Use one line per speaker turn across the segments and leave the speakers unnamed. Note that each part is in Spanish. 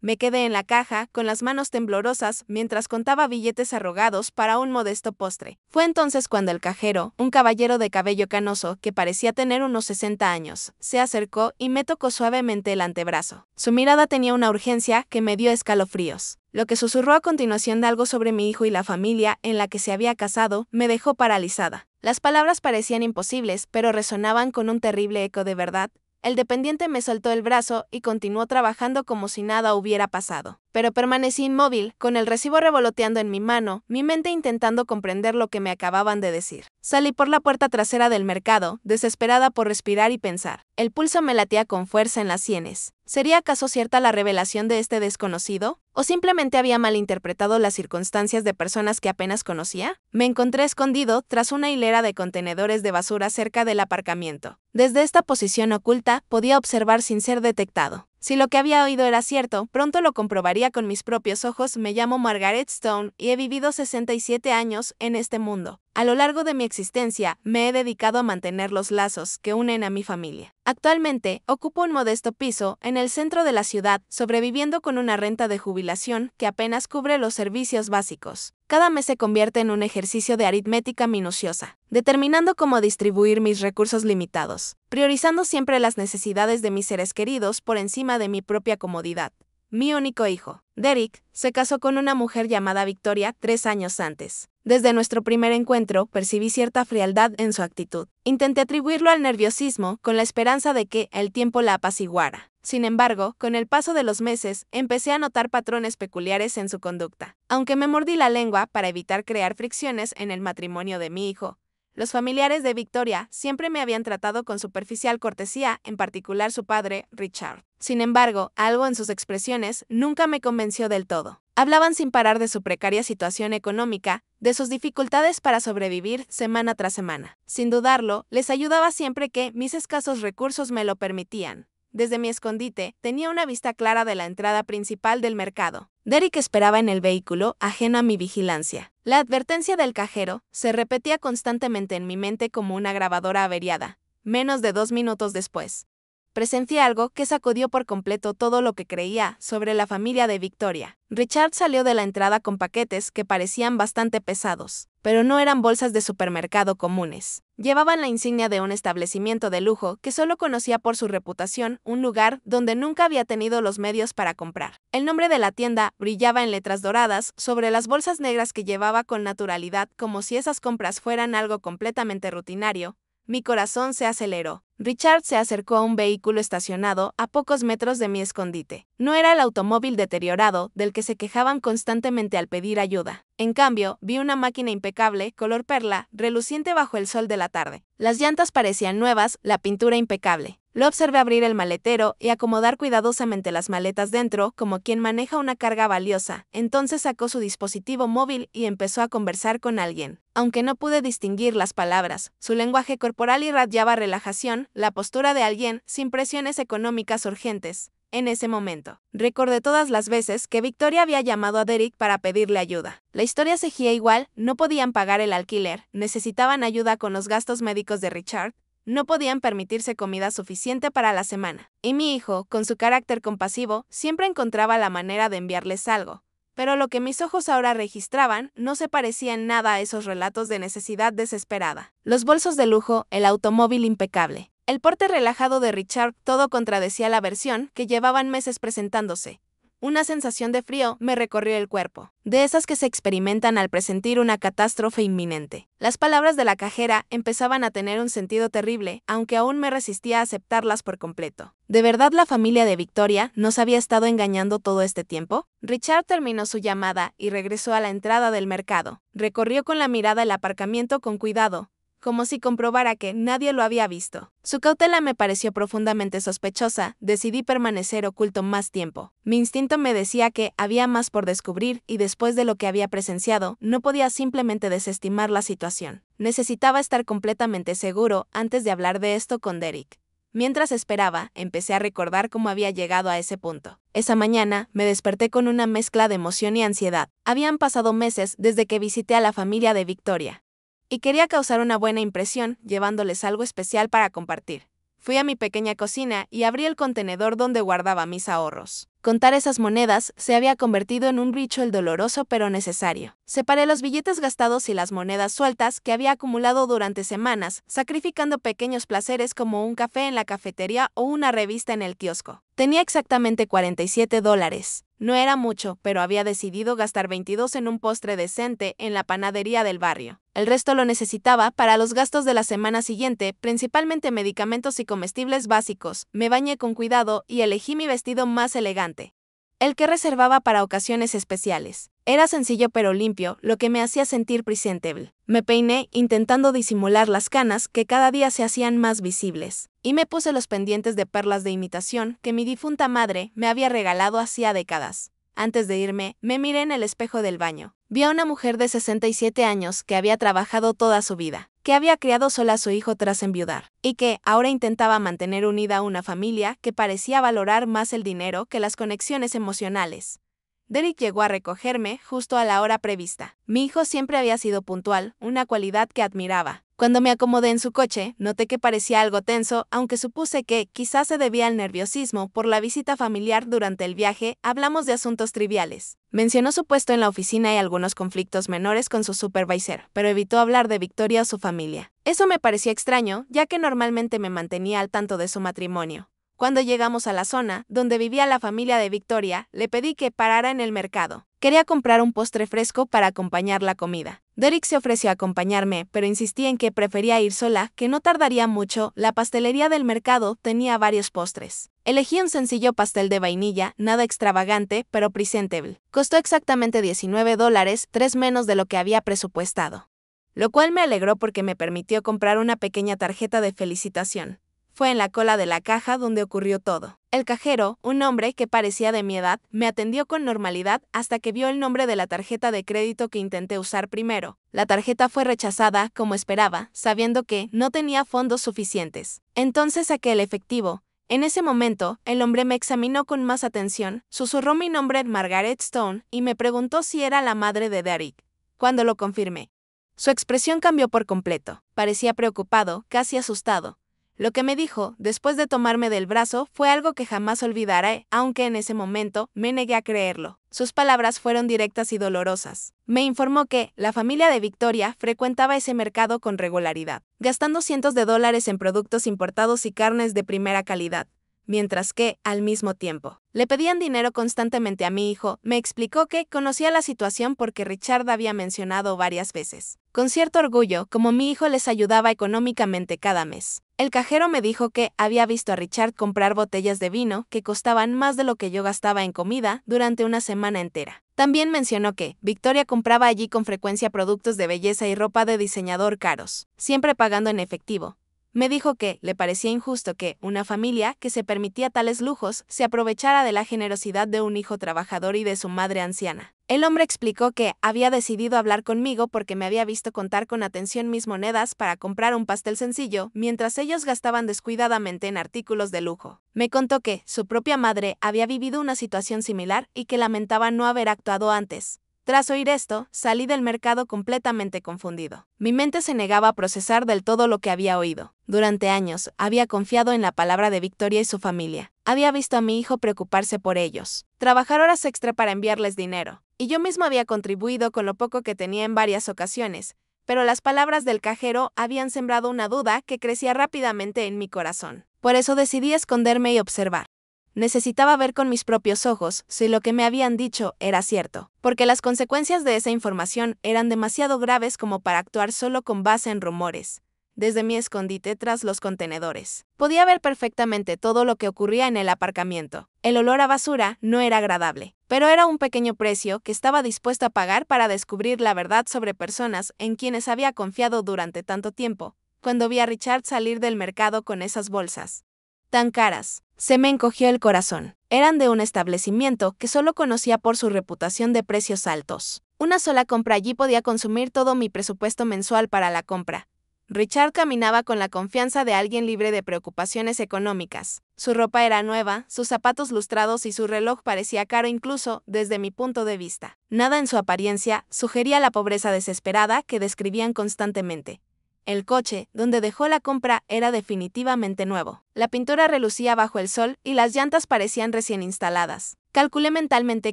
Me quedé en la caja, con las manos temblorosas, mientras contaba billetes arrogados para un modesto postre. Fue entonces cuando el cajero, un caballero de cabello canoso que parecía tener unos 60 años, se acercó y me tocó suavemente el antebrazo. Su mirada tenía una urgencia que me dio escalofríos. Lo que susurró a continuación de algo sobre mi hijo y la familia en la que se había casado me dejó paralizada. Las palabras parecían imposibles, pero resonaban con un terrible eco de verdad. El dependiente me soltó el brazo y continuó trabajando como si nada hubiera pasado. Pero permanecí inmóvil, con el recibo revoloteando en mi mano, mi mente intentando comprender lo que me acababan de decir. Salí por la puerta trasera del mercado, desesperada por respirar y pensar. El pulso me latía con fuerza en las sienes. ¿Sería acaso cierta la revelación de este desconocido? ¿O simplemente había malinterpretado las circunstancias de personas que apenas conocía? Me encontré escondido tras una hilera de contenedores de basura cerca del aparcamiento. Desde esta posición oculta podía observar sin ser detectado. Si lo que había oído era cierto, pronto lo comprobaría con mis propios ojos. Me llamo Margaret Stone y he vivido 67 años en este mundo. A lo largo de mi existencia, me he dedicado a mantener los lazos que unen a mi familia. Actualmente, ocupo un modesto piso en el centro de la ciudad, sobreviviendo con una renta de jubilación que apenas cubre los servicios básicos. Cada mes se convierte en un ejercicio de aritmética minuciosa, determinando cómo distribuir mis recursos limitados, priorizando siempre las necesidades de mis seres queridos por encima de mi propia comodidad. Mi único hijo, Derek, se casó con una mujer llamada Victoria 3 años antes. Desde nuestro primer encuentro, percibí cierta frialdad en su actitud. Intenté atribuirlo al nerviosismo, con la esperanza de que el tiempo la apaciguara. Sin embargo, con el paso de los meses, empecé a notar patrones peculiares en su conducta. Aunque me mordí la lengua para evitar crear fricciones en el matrimonio de mi hijo, los familiares de Victoria siempre me habían tratado con superficial cortesía, en particular su padre, Richard. Sin embargo, algo en sus expresiones nunca me convenció del todo. Hablaban sin parar de su precaria situación económica, de sus dificultades para sobrevivir semana tras semana. Sin dudarlo, les ayudaba siempre que mis escasos recursos me lo permitían. Desde mi escondite, tenía una vista clara de la entrada principal del mercado. Derek esperaba en el vehículo, ajeno a mi vigilancia. La advertencia del cajero se repetía constantemente en mi mente como una grabadora averiada. Menos de 2 minutos después, presencié algo que sacudió por completo todo lo que creía sobre la familia de Victoria. Richard salió de la entrada con paquetes que parecían bastante pesados, pero no eran bolsas de supermercado comunes. Llevaban la insignia de un establecimiento de lujo que solo conocía por su reputación, un lugar donde nunca había tenido los medios para comprar. El nombre de la tienda brillaba en letras doradas sobre las bolsas negras que llevaba con naturalidad, como si esas compras fueran algo completamente rutinario. Mi corazón se aceleró. Richard se acercó a un vehículo estacionado a pocos metros de mi escondite. No era el automóvil deteriorado del que se quejaban constantemente al pedir ayuda. En cambio, vi una máquina impecable, color perla, reluciente bajo el sol de la tarde. Las llantas parecían nuevas, la pintura impecable. Lo observé abrir el maletero y acomodar cuidadosamente las maletas dentro, como quien maneja una carga valiosa. Entonces sacó su dispositivo móvil y empezó a conversar con alguien. Aunque no pude distinguir las palabras, su lenguaje corporal irradiaba relajación, la postura de alguien sin presiones económicas urgentes. En ese momento, recordé todas las veces que Victoria había llamado a Derek para pedirle ayuda. La historia seguía igual, no podían pagar el alquiler, necesitaban ayuda con los gastos médicos de Richard, no podían permitirse comida suficiente para la semana. Y mi hijo, con su carácter compasivo, siempre encontraba la manera de enviarles algo. Pero lo que mis ojos ahora registraban no se parecía en nada a esos relatos de necesidad desesperada. Los bolsos de lujo, el automóvil impecable, el porte relajado de Richard, todo contradecía la versión que llevaban meses presentándose. Una sensación de frío me recorrió el cuerpo, de esas que se experimentan al presentir una catástrofe inminente. Las palabras de la cajera empezaban a tener un sentido terrible, aunque aún me resistía a aceptarlas por completo. ¿De verdad la familia de Victoria nos había estado engañando todo este tiempo? Richard terminó su llamada y regresó a la entrada del mercado. Recorrió con la mirada el aparcamiento con cuidado, como si comprobara que nadie lo había visto. Su cautela me pareció profundamente sospechosa. Decidí permanecer oculto más tiempo. Mi instinto me decía que había más por descubrir y después de lo que había presenciado, no podía simplemente desestimar la situación. Necesitaba estar completamente seguro antes de hablar de esto con Derek. Mientras esperaba, empecé a recordar cómo había llegado a ese punto. Esa mañana, me desperté con una mezcla de emoción y ansiedad. Habían pasado meses desde que visité a la familia de Victoria, y quería causar una buena impresión, llevándoles algo especial para compartir. Fui a mi pequeña cocina y abrí el contenedor donde guardaba mis ahorros. Contar esas monedas se había convertido en un ritual doloroso pero necesario. Separé los billetes gastados y las monedas sueltas que había acumulado durante semanas, sacrificando pequeños placeres como un café en la cafetería o una revista en el kiosco. Tenía exactamente $47. No era mucho, pero había decidido gastar 22 en un postre decente en la panadería del barrio. El resto lo necesitaba para los gastos de la semana siguiente, principalmente medicamentos y comestibles básicos. Me bañé con cuidado y elegí mi vestido más elegante, el que reservaba para ocasiones especiales. Era sencillo pero limpio, lo que me hacía sentir presentable. Me peiné intentando disimular las canas que cada día se hacían más visibles, y me puse los pendientes de perlas de imitación que mi difunta madre me había regalado hacía décadas. Antes de irme, me miré en el espejo del baño. Vi a una mujer de 67 años que había trabajado toda su vida, que había criado sola a su hijo tras enviudar, y que ahora intentaba mantener unida a una familia que parecía valorar más el dinero que las conexiones emocionales. Derek llegó a recogerme justo a la hora prevista. Mi hijo siempre había sido puntual, una cualidad que admiraba. Cuando me acomodé en su coche, noté que parecía algo tenso, aunque supuse que quizás se debía al nerviosismo por la visita familiar durante el viaje. Hablamos de asuntos triviales. Mencionó su puesto en la oficina y algunos conflictos menores con su supervisor, pero evitó hablar de Victoria o su familia. Eso me pareció extraño, ya que normalmente me mantenía al tanto de su matrimonio. Cuando llegamos a la zona donde vivía la familia de Victoria, le pedí que parara en el mercado. Quería comprar un postre fresco para acompañar la comida. Derek se ofreció a acompañarme, pero insistí en que prefería ir sola, que no tardaría mucho. La pastelería del mercado tenía varios postres. Elegí un sencillo pastel de vainilla, nada extravagante, pero presentable. Costó exactamente $19, 3 menos de lo que había presupuestado, lo cual me alegró porque me permitió comprar una pequeña tarjeta de felicitación. Fue en la cola de la caja donde ocurrió todo. El cajero, un hombre que parecía de mi edad, me atendió con normalidad hasta que vio el nombre de la tarjeta de crédito que intenté usar primero. La tarjeta fue rechazada, como esperaba, sabiendo que no tenía fondos suficientes. Entonces saqué el efectivo. En ese momento, el hombre me examinó con más atención, susurró mi nombre en Margaret Stone y me preguntó si era la madre de Derek. Cuando lo confirmé, su expresión cambió por completo. Parecía preocupado, casi asustado. Lo que me dijo, después de tomarme del brazo, fue algo que jamás olvidaré, aunque en ese momento me negué a creerlo. Sus palabras fueron directas y dolorosas. Me informó que la familia de Victoria frecuentaba ese mercado con regularidad, gastando cientos de dólares en productos importados y carnes de primera calidad, mientras que, al mismo tiempo, le pedían dinero constantemente a mi hijo. Me explicó que conocía la situación porque Richard había mencionado varias veces, con cierto orgullo, cómo mi hijo les ayudaba económicamente cada mes. El cajero me dijo que había visto a Richard comprar botellas de vino que costaban más de lo que yo gastaba en comida durante una semana entera. También mencionó que Victoria compraba allí con frecuencia productos de belleza y ropa de diseñador caros, siempre pagando en efectivo. Me dijo que le parecía injusto que una familia que se permitía tales lujos se aprovechara de la generosidad de un hijo trabajador y de su madre anciana. El hombre explicó que había decidido hablar conmigo porque me había visto contar con atención mis monedas para comprar un pastel sencillo, mientras ellos gastaban descuidadamente en artículos de lujo. Me contó que su propia madre había vivido una situación similar y que lamentaba no haber actuado antes. Tras oír esto, salí del mercado completamente confundido. Mi mente se negaba a procesar del todo lo que había oído. Durante años, había confiado en la palabra de Victoria y su familia. Había visto a mi hijo preocuparse por ellos, trabajar horas extra para enviarles dinero, y yo mismo había contribuido con lo poco que tenía en varias ocasiones, pero las palabras del cajero habían sembrado una duda que crecía rápidamente en mi corazón. Por eso decidí esconderme y observar. Necesitaba ver con mis propios ojos si lo que me habían dicho era cierto, porque las consecuencias de esa información eran demasiado graves como para actuar solo con base en rumores. Desde mi escondite tras los contenedores, podía ver perfectamente todo lo que ocurría en el aparcamiento. El olor a basura no era agradable, pero era un pequeño precio que estaba dispuesto a pagar para descubrir la verdad sobre personas en quienes había confiado durante tanto tiempo. Cuando vi a Richard salir del mercado con esas bolsas tan caras, se me encogió el corazón. Eran de un establecimiento que solo conocía por su reputación de precios altos. Una sola compra allí podía consumir todo mi presupuesto mensual para la compra. Richard caminaba con la confianza de alguien libre de preocupaciones económicas. Su ropa era nueva, sus zapatos lustrados y su reloj parecía caro incluso desde mi punto de vista. Nada en su apariencia sugería la pobreza desesperada que describían constantemente. El coche, donde dejó la compra, era definitivamente nuevo. La pintura relucía bajo el sol y las llantas parecían recién instaladas. Calculé mentalmente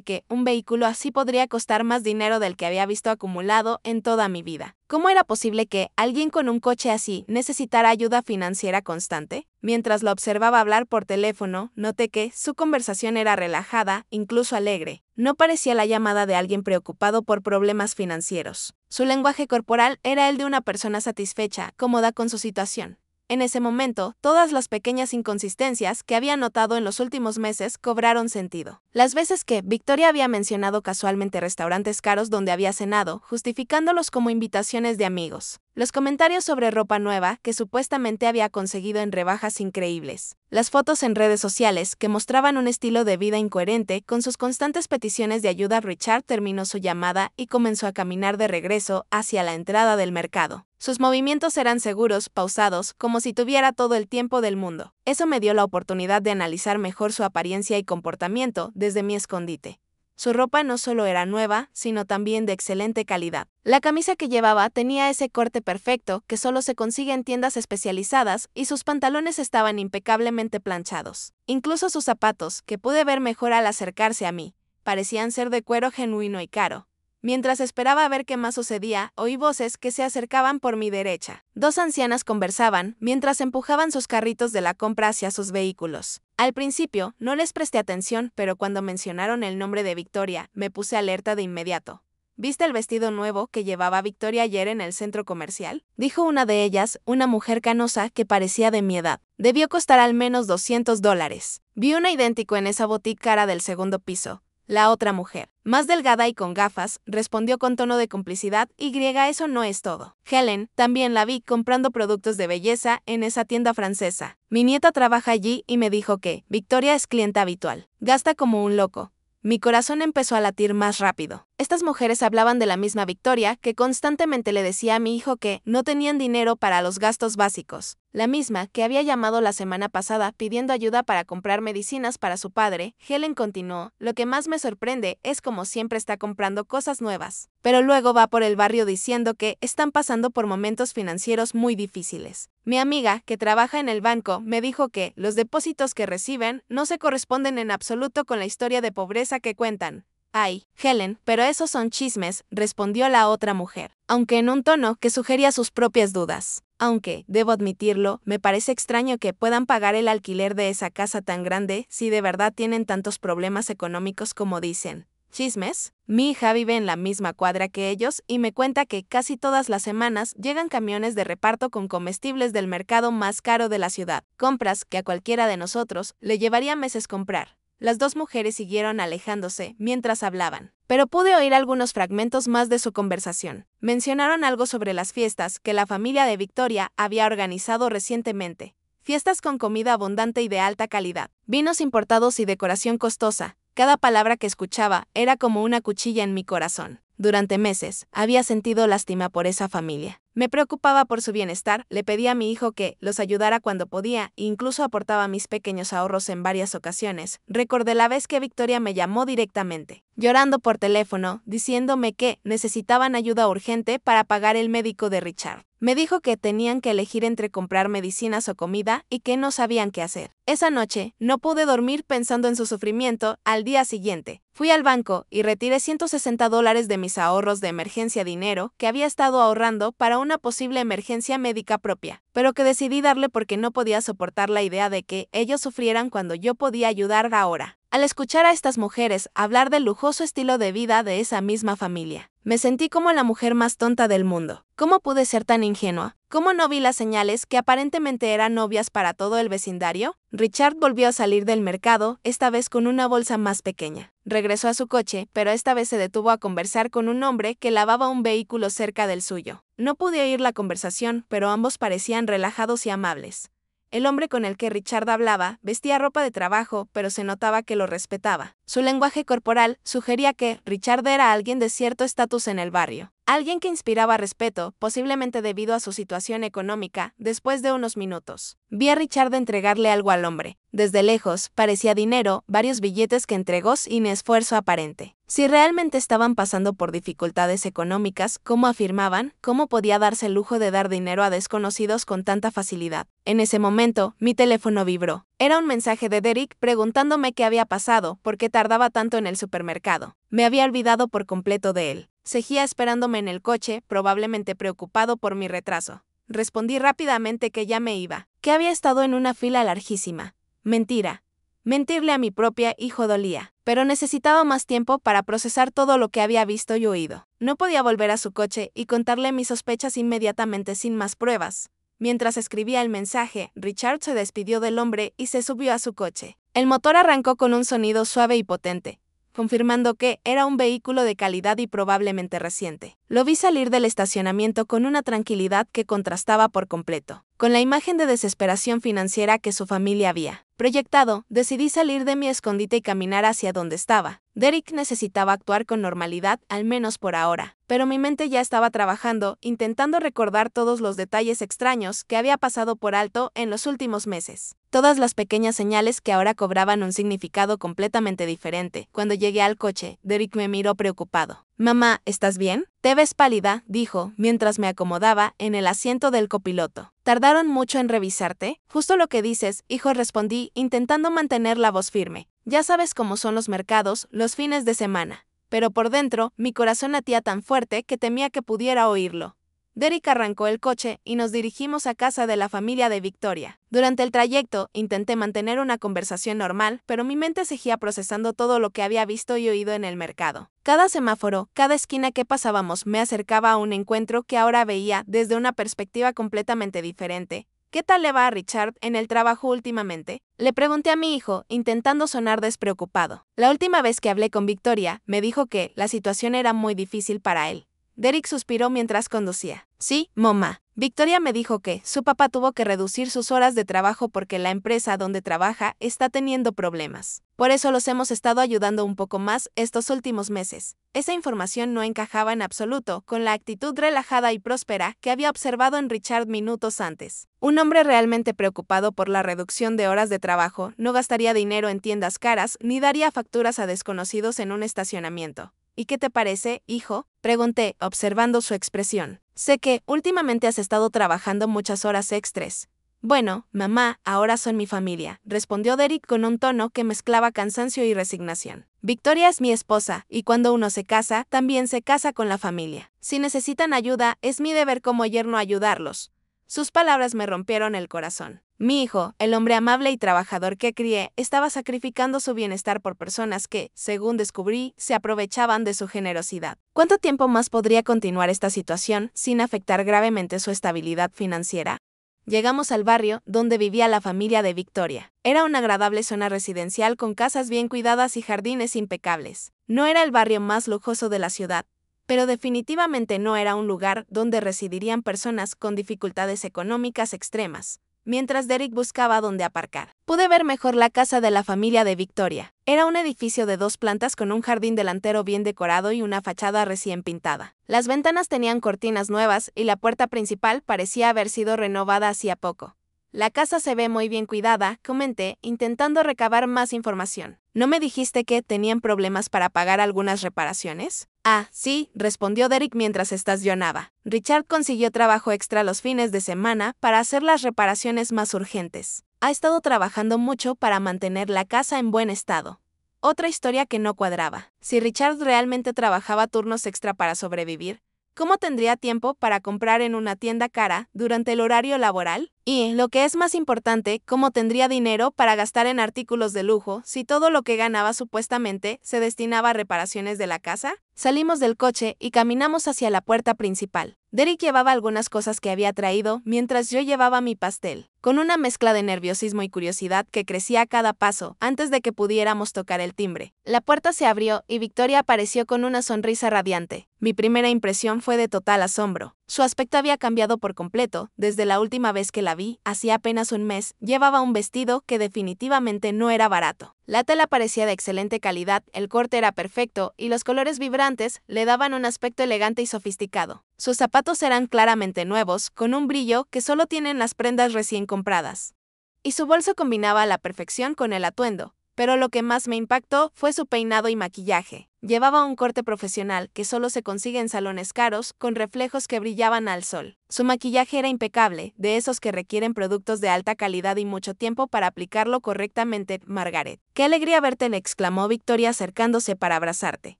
que un vehículo así podría costar más dinero del que había visto acumulado en toda mi vida. ¿Cómo era posible que alguien con un coche así necesitara ayuda financiera constante? Mientras lo observaba hablar por teléfono, noté que su conversación era relajada, incluso alegre. No parecía la llamada de alguien preocupado por problemas financieros. Su lenguaje corporal era el de una persona satisfecha, cómoda con su situación. En ese momento, todas las pequeñas inconsistencias que había notado en los últimos meses cobraron sentido. Las veces que Victoria había mencionado casualmente restaurantes caros donde había cenado, justificándolos como invitaciones de amigos. Los comentarios sobre ropa nueva que supuestamente había conseguido en rebajas increíbles. Las fotos en redes sociales que mostraban un estilo de vida incoherente con sus constantes peticiones de ayuda. Richard terminó su llamada y comenzó a caminar de regreso hacia la entrada del mercado. Sus movimientos eran seguros, pausados, como si tuviera todo el tiempo del mundo. Eso me dio la oportunidad de analizar mejor su apariencia y comportamiento desde mi escondite. Su ropa no solo era nueva, sino también de excelente calidad. La camisa que llevaba tenía ese corte perfecto que solo se consigue en tiendas especializadas y sus pantalones estaban impecablemente planchados. Incluso sus zapatos, que pude ver mejor al acercarse a mí, parecían ser de cuero genuino y caro. Mientras esperaba a ver qué más sucedía, oí voces que se acercaban por mi derecha. Dos ancianas conversaban mientras empujaban sus carritos de la compra hacia sus vehículos. Al principio, no les presté atención, pero cuando mencionaron el nombre de Victoria, me puse alerta de inmediato. ¿Viste el vestido nuevo que llevaba Victoria ayer en el centro comercial? Dijo una de ellas, una mujer canosa que parecía de mi edad. Debió costar al menos $200. Vi uno idéntico en esa boutique cara del segundo piso. La otra mujer, más delgada y con gafas, respondió con tono de complicidad y eso no es todo. Helen, también la vi comprando productos de belleza en esa tienda francesa. Mi nieta trabaja allí y me dijo que Victoria es clienta habitual. Gasta como un loco. Mi corazón empezó a latir más rápido. Estas mujeres hablaban de la misma Victoria que constantemente le decía a mi hijo que no tenían dinero para los gastos básicos. La misma que había llamado la semana pasada pidiendo ayuda para comprar medicinas para su padre. Helen continuó, lo que más me sorprende es como siempre está comprando cosas nuevas. Pero luego va por el barrio diciendo que están pasando por momentos financieros muy difíciles. Mi amiga, que trabaja en el banco, me dijo que los depósitos que reciben no se corresponden en absoluto con la historia de pobreza que cuentan. Ay, Helen, pero esos son chismes, respondió la otra mujer, aunque en un tono que sugería sus propias dudas. Aunque, debo admitirlo, me parece extraño que puedan pagar el alquiler de esa casa tan grande si de verdad tienen tantos problemas económicos como dicen. ¿Chismes? Mi hija vive en la misma cuadra que ellos y me cuenta que casi todas las semanas llegan camiones de reparto con comestibles del mercado más caro de la ciudad, compras que a cualquiera de nosotros le llevaría meses comprar. Las dos mujeres siguieron alejándose mientras hablaban, pero pude oír algunos fragmentos más de su conversación. Mencionaron algo sobre las fiestas que la familia de Victoria había organizado recientemente. Fiestas con comida abundante y de alta calidad, vinos importados y decoración costosa. Cada palabra que escuchaba era como una cuchilla en mi corazón. Durante meses, había sentido lástima por esa familia. Me preocupaba por su bienestar, le pedí a mi hijo que los ayudara cuando podía e incluso aportaba mis pequeños ahorros en varias ocasiones. Recordé la vez que Victoria me llamó directamente, llorando por teléfono, diciéndome que necesitaban ayuda urgente para pagar el médico de Richard. Me dijo que tenían que elegir entre comprar medicinas o comida y que no sabían qué hacer. Esa noche, no pude dormir pensando en su sufrimiento. Al día siguiente, fui al banco y retiré $160 de mis ahorros de emergencia, dinero que había estado ahorrando para una posible emergencia médica propia, pero que decidí darle porque no podía soportar la idea de que ellos sufrieran cuando yo podía ayudar ahora. Al escuchar a estas mujeres hablar del lujoso estilo de vida de esa misma familia, me sentí como la mujer más tonta del mundo. ¿Cómo pude ser tan ingenua? ¿Cómo no vi las señales que aparentemente eran obvias para todo el vecindario? Richard volvió a salir del mercado, esta vez con una bolsa más pequeña. Regresó a su coche, pero esta vez se detuvo a conversar con un hombre que lavaba un vehículo cerca del suyo. No pude oír la conversación, pero ambos parecían relajados y amables. El hombre con el que Richard hablaba vestía ropa de trabajo, pero se notaba que lo respetaba. Su lenguaje corporal sugería que Richard era alguien de cierto estatus en el barrio. Alguien que inspiraba respeto, posiblemente debido a su situación económica. Después de unos minutos, vi a Richard entregarle algo al hombre. Desde lejos, parecía dinero, varios billetes que entregó sin esfuerzo aparente. Si realmente estaban pasando por dificultades económicas, como afirmaban, ¿cómo podía darse el lujo de dar dinero a desconocidos con tanta facilidad? En ese momento, mi teléfono vibró. Era un mensaje de Derek preguntándome qué había pasado, por qué tardaba tanto en el supermercado. Me había olvidado por completo de él. Seguía esperándome en el coche, probablemente preocupado por mi retraso. Respondí rápidamente que ya me iba, que había estado en una fila larguísima. Mentira. Mentirle a mi propia hijo dolía, pero necesitaba más tiempo para procesar todo lo que había visto y oído. No podía volver a su coche y contarle mis sospechas inmediatamente sin más pruebas. Mientras escribía el mensaje, Richard se despidió del hombre y se subió a su coche. El motor arrancó con un sonido suave y potente, confirmando que era un vehículo de calidad y probablemente reciente. Lo vi salir del estacionamiento con una tranquilidad que contrastaba por completo con la imagen de desesperación financiera que su familia había proyectado. Decidí salir de mi escondite y caminar hacia donde estaba. Derek necesitaba actuar con normalidad, al menos por ahora, pero mi mente ya estaba trabajando, intentando recordar todos los detalles extraños que había pasado por alto en los últimos meses. Todas las pequeñas señales que ahora cobraban un significado completamente diferente. Cuando llegué al coche, Derek me miró preocupado. «Mamá, ¿estás bien?» «Te ves pálida», dijo, mientras me acomodaba en el asiento del copiloto. «¿Tardaron mucho en revisarte?» «Justo lo que dices, hijo», respondí, intentando mantener la voz firme. «Ya sabes cómo son los mercados, los fines de semana». Pero por dentro, mi corazón latía tan fuerte que temía que pudiera oírlo. Derek arrancó el coche y nos dirigimos a casa de la familia de Victoria. Durante el trayecto, intenté mantener una conversación normal, pero mi mente seguía procesando todo lo que había visto y oído en el mercado. Cada semáforo, cada esquina que pasábamos me acercaba a un encuentro que ahora veía desde una perspectiva completamente diferente. «¿Qué tal le va a Richard en el trabajo últimamente?», le pregunté a mi hijo, intentando sonar despreocupado. La última vez que hablé con Victoria, me dijo que la situación era muy difícil para él. Derek suspiró mientras conducía. «Sí, mamá». Victoria me dijo que su papá tuvo que reducir sus horas de trabajo porque la empresa donde trabaja está teniendo problemas. Por eso los hemos estado ayudando un poco más estos últimos meses. Esa información no encajaba en absoluto con la actitud relajada y próspera que había observado en Richard minutos antes. Un hombre realmente preocupado por la reducción de horas de trabajo no gastaría dinero en tiendas caras ni daría facturas a desconocidos en un estacionamiento. «¿Y qué te parece, hijo?», pregunté, observando su expresión. «Sé que últimamente has estado trabajando muchas horas extras». «Bueno, mamá, ahora son mi familia», respondió Derek con un tono que mezclaba cansancio y resignación. «Victoria es mi esposa, y cuando uno se casa, también se casa con la familia. Si necesitan ayuda, es mi deber como yerno ayudarlos». Sus palabras me rompieron el corazón. Mi hijo, el hombre amable y trabajador que crié, estaba sacrificando su bienestar por personas que, según descubrí, se aprovechaban de su generosidad. ¿Cuánto tiempo más podría continuar esta situación sin afectar gravemente su estabilidad financiera? Llegamos al barrio donde vivía la familia de Victoria. Era una agradable zona residencial con casas bien cuidadas y jardines impecables. No era el barrio más lujoso de la ciudad, pero definitivamente no era un lugar donde residirían personas con dificultades económicas extremas. Mientras Derek buscaba dónde aparcar, pude ver mejor la casa de la familia de Victoria. Era un edificio de 2 plantas con un jardín delantero bien decorado y una fachada recién pintada. Las ventanas tenían cortinas nuevas y la puerta principal parecía haber sido renovada hacía poco. «La casa se ve muy bien cuidada», comenté, intentando recabar más información. «¿No me dijiste que tenían problemas para pagar algunas reparaciones?» «Ah, sí», respondió Derek mientras estacionaba. «Richard consiguió trabajo extra los fines de semana para hacer las reparaciones más urgentes. Ha estado trabajando mucho para mantener la casa en buen estado». Otra historia que no cuadraba. Si Richard realmente trabajaba turnos extra para sobrevivir, ¿cómo tendría tiempo para comprar en una tienda cara durante el horario laboral? Y, lo que es más importante, ¿cómo tendría dinero para gastar en artículos de lujo si todo lo que ganaba supuestamente se destinaba a reparaciones de la casa? Salimos del coche y caminamos hacia la puerta principal. Derek llevaba algunas cosas que había traído mientras yo llevaba mi pastel, con una mezcla de nerviosismo y curiosidad que crecía a cada paso antes de que pudiéramos tocar el timbre. La puerta se abrió y Victoria apareció con una sonrisa radiante. Mi primera impresión fue de total asombro. Su aspecto había cambiado por completo desde la última vez que la vi, hacía apenas un mes. Llevaba un vestido que definitivamente no era barato. La tela parecía de excelente calidad, el corte era perfecto y los colores vibrantes le daban un aspecto elegante y sofisticado. Sus zapatos eran claramente nuevos, con un brillo que solo tienen las prendas recién compradas. Y su bolso combinaba a la perfección con el atuendo. Pero lo que más me impactó fue su peinado y maquillaje. Llevaba un corte profesional que solo se consigue en salones caros, con reflejos que brillaban al sol. Su maquillaje era impecable, de esos que requieren productos de alta calidad y mucho tiempo para aplicarlo correctamente. Margaret, qué alegría verte, le exclamó Victoria acercándose para abrazarte.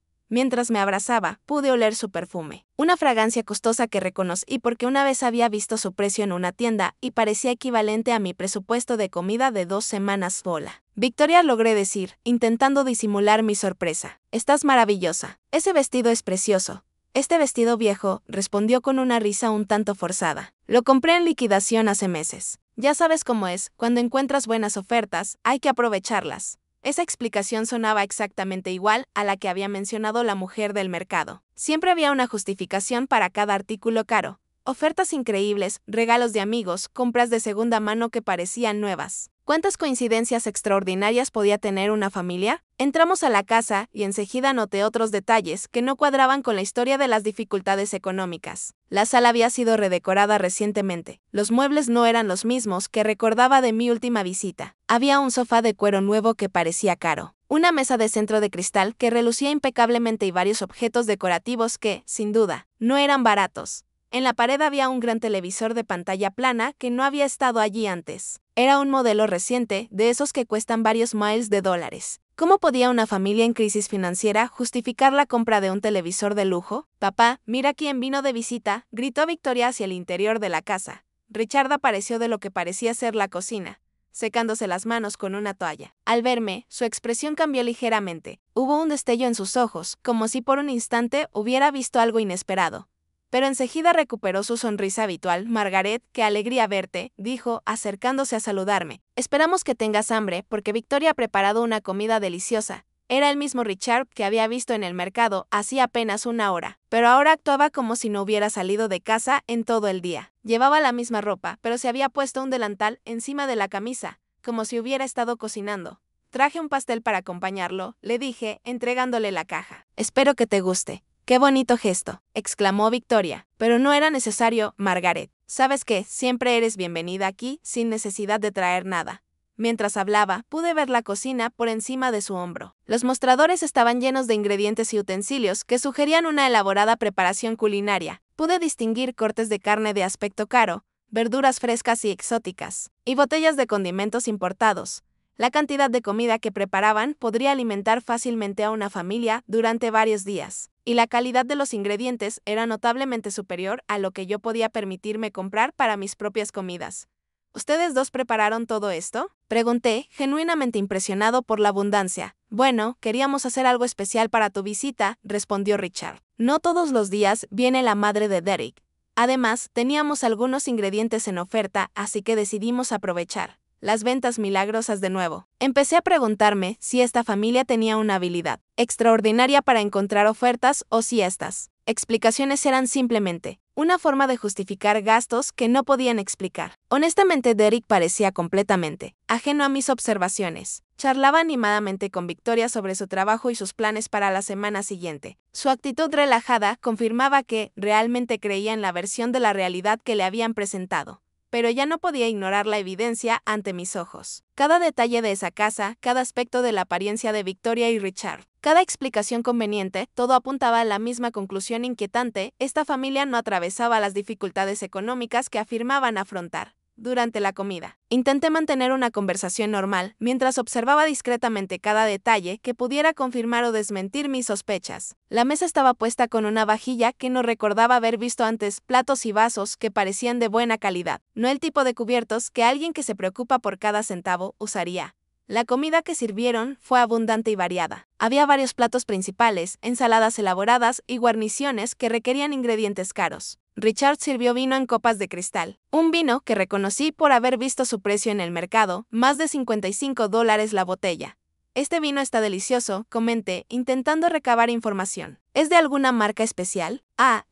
Mientras me abrazaba, pude oler su perfume. Una fragancia costosa que reconocí porque una vez había visto su precio en una tienda y parecía equivalente a mi presupuesto de comida de 2 semanas. Hola, Victoria, logré decir, intentando disimular mi sorpresa. Estás maravillosa. Ese vestido es precioso. Este vestido viejo, respondió con una risa un tanto forzada. Lo compré en liquidación hace meses. Ya sabes cómo es, cuando encuentras buenas ofertas, hay que aprovecharlas. Esa explicación sonaba exactamente igual a la que había mencionado la mujer del mercado. Siempre había una justificación para cada artículo caro. Ofertas increíbles, regalos de amigos, compras de segunda mano que parecían nuevas. ¿Cuántas coincidencias extraordinarias podía tener una familia? Entramos a la casa y enseguida noté otros detalles que no cuadraban con la historia de las dificultades económicas. La sala había sido redecorada recientemente. Los muebles no eran los mismos que recordaba de mi última visita. Había un sofá de cuero nuevo que parecía caro. Una mesa de centro de cristal que relucía impecablemente y varios objetos decorativos que, sin duda, no eran baratos. En la pared había un gran televisor de pantalla plana que no había estado allí antes. Era un modelo reciente, de esos que cuestan varios miles de dólares. ¿Cómo podía una familia en crisis financiera justificar la compra de un televisor de lujo? Papá, mira quién vino de visita, gritó Victoria hacia el interior de la casa. Richard apareció de lo que parecía ser la cocina, secándose las manos con una toalla. Al verme, su expresión cambió ligeramente. Hubo un destello en sus ojos, como si por un instante hubiera visto algo inesperado. Pero enseguida recuperó su sonrisa habitual. Margaret, qué alegría verte, dijo, acercándose a saludarme. Esperamos que tengas hambre, porque Victoria ha preparado una comida deliciosa. Era el mismo Richard que había visto en el mercado hacía apenas una hora, pero ahora actuaba como si no hubiera salido de casa en todo el día. Llevaba la misma ropa, pero se había puesto un delantal encima de la camisa, como si hubiera estado cocinando. Traje un pastel para acompañarlo, le dije, entregándole la caja. Espero que te guste. ¡Qué bonito gesto!, exclamó Victoria. Pero no era necesario, Margaret. ¿Sabes qué? Siempre eres bienvenida aquí, sin necesidad de traer nada. Mientras hablaba, pude ver la cocina por encima de su hombro. Los mostradores estaban llenos de ingredientes y utensilios que sugerían una elaborada preparación culinaria. Pude distinguir cortes de carne de aspecto caro, verduras frescas y exóticas, y botellas de condimentos importados. La cantidad de comida que preparaban podría alimentar fácilmente a una familia durante varios días, y la calidad de los ingredientes era notablemente superior a lo que yo podía permitirme comprar para mis propias comidas. ¿Ustedes dos prepararon todo esto?, pregunté, genuinamente impresionado por la abundancia. Bueno, queríamos hacer algo especial para tu visita, respondió Richard. No todos los días viene la madre de Derek. Además, teníamos algunos ingredientes en oferta, así que decidimos aprovechar las ventas milagrosas de nuevo. Empecé a preguntarme si esta familia tenía una habilidad extraordinaria para encontrar ofertas o si estas explicaciones eran simplemente una forma de justificar gastos que no podían explicar. Honestamente, Derek parecía completamente ajeno a mis observaciones. Charlaba animadamente con Victoria sobre su trabajo y sus planes para la semana siguiente. Su actitud relajada confirmaba que realmente creía en la versión de la realidad que le habían presentado. Pero ya no podía ignorar la evidencia ante mis ojos. Cada detalle de esa casa, cada aspecto de la apariencia de Victoria y Richard, cada explicación conveniente, todo apuntaba a la misma conclusión inquietante: esta familia no atravesaba las dificultades económicas que afirmaban afrontar. Durante la comida, intenté mantener una conversación normal, mientras observaba discretamente cada detalle que pudiera confirmar o desmentir mis sospechas. La mesa estaba puesta con una vajilla que no recordaba haber visto antes, platos y vasos que parecían de buena calidad, no el tipo de cubiertos que alguien que se preocupa por cada centavo usaría. La comida que sirvieron fue abundante y variada. Había varios platos principales, ensaladas elaboradas y guarniciones que requerían ingredientes caros. Richard sirvió vino en copas de cristal, un vino que reconocí por haber visto su precio en el mercado, más de $55 la botella. Este vino está delicioso, comenté, intentando recabar información. ¿Es de alguna marca especial? Ah,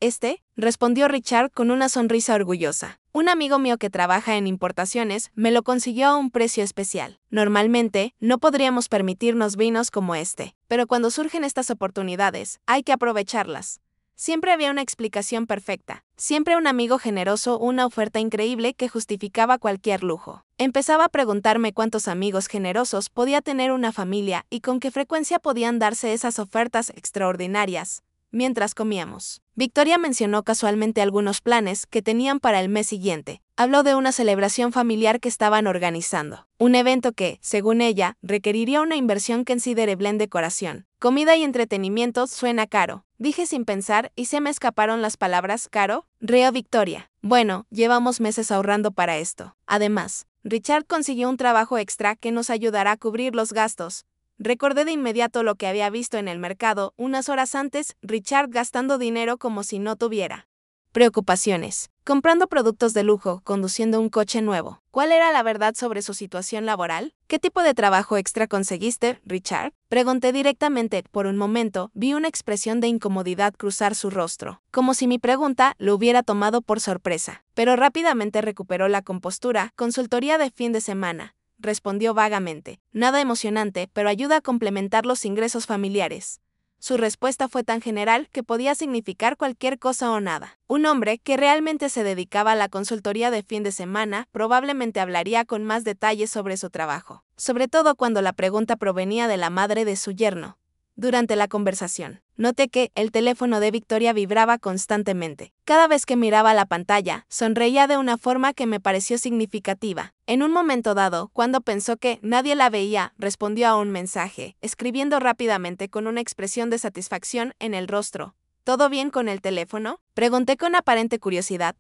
respondió Richard con una sonrisa orgullosa. Un amigo mío que trabaja en importaciones me lo consiguió a un precio especial. Normalmente, no podríamos permitirnos vinos como este, pero cuando surgen estas oportunidades, hay que aprovecharlas. Siempre había una explicación perfecta. Siempre un amigo generoso, una oferta increíble que justificaba cualquier lujo. Empezaba a preguntarme cuántos amigos generosos podía tener una familia y con qué frecuencia podían darse esas ofertas extraordinarias. Mientras comíamos, Victoria mencionó casualmente algunos planes que tenían para el mes siguiente. Habló de una celebración familiar que estaban organizando. Un evento que, según ella, requeriría una inversión considerable en decoración. Comida y entretenimiento suena caro, dije sin pensar y se me escaparon las palabras caro. Rió Victoria. Bueno, llevamos meses ahorrando para esto. Además, Richard consiguió un trabajo extra que nos ayudará a cubrir los gastos. Recordé de inmediato lo que había visto en el mercado unas horas antes, Richard gastando dinero como si no tuviera preocupaciones, comprando productos de lujo, conduciendo un coche nuevo. ¿Cuál era la verdad sobre su situación laboral? ¿Qué tipo de trabajo extra conseguiste, Richard? Pregunté directamente. Por un momento, vi una expresión de incomodidad cruzar su rostro, como si mi pregunta lo hubiera tomado por sorpresa. Pero rápidamente recuperó la compostura. Consultoría de fin de semana, respondió vagamente. Nada emocionante, pero ayuda a complementar los ingresos familiares. Su respuesta fue tan general que podía significar cualquier cosa o nada. Un hombre que realmente se dedicaba a la consultoría de fin de semana probablemente hablaría con más detalles sobre su trabajo, sobre todo cuando la pregunta provenía de la madre de su yerno. Durante la conversación, noté que el teléfono de Victoria vibraba constantemente. Cada vez que miraba la pantalla, sonreía de una forma que me pareció significativa. En un momento dado, cuando pensó que nadie la veía, respondió a un mensaje, escribiendo rápidamente con una expresión de satisfacción en el rostro. ¿Todo bien con el teléfono?, pregunté con aparente curiosidad.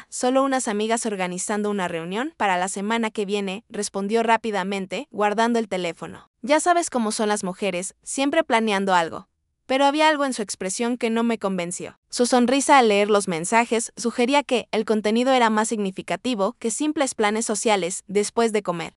Solo unas amigas organizando una reunión para la semana que viene, respondió rápidamente, guardando el teléfono. Ya sabes cómo son las mujeres, siempre planeando algo. Pero había algo en su expresión que no me convenció. Su sonrisa al leer los mensajes sugería que el contenido era más significativo que simples planes sociales después de comer.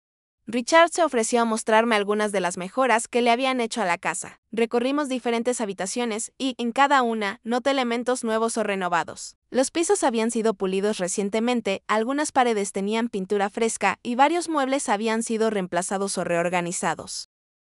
Richard se ofreció a mostrarme algunas de las mejoras que le habían hecho a la casa. Recorrimos diferentes habitaciones y, en cada una, noté elementos nuevos o renovados. Los pisos habían sido pulidos recientemente, algunas paredes tenían pintura fresca y varios muebles habían sido reemplazados o reorganizados.